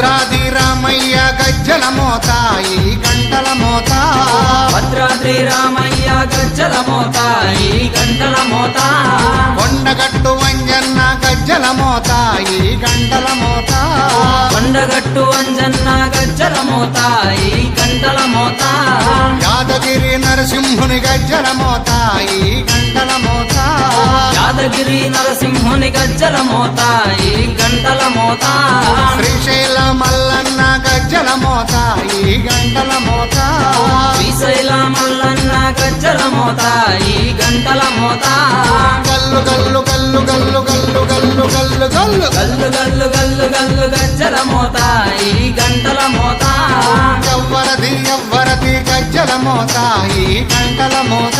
భద్రాద్రి రామయ్య గజ్జల మోత ఈ గంటల మోత భద్రాద్రి రామయ్య గజ్జల మోత ఈ గంటల మోత కొండగట్టు అంజన్న గజ్జల మోత ఈ గంటల మోత కొండగట్టు అంజన్న గజ్జల మోత ఈ గంటల మోత యాదగిరి నరసింహుని గజ్జల మోత ఈ గంటల మోత యాదగిరి నరసింహుని గజ్జల మోత ఈ గంటల మోత శ్రీశైల మల్లన్న గజ్జల మోత ఈ గంటల మోత శ్రీశైల మల్లన్న గజ్జల మోత ఈ గంటల మోత గల్లు గల్లు గల్లు గల్లు గల్లు గల్లు గల్లు గల్లు గల్లు గల్లు గల్లు గల్లు గజ్జల మోత ఈ గంటల మోత ఎవ్వరది ఎవ్వరది గజ్జల మోత ఈ గంటల మోత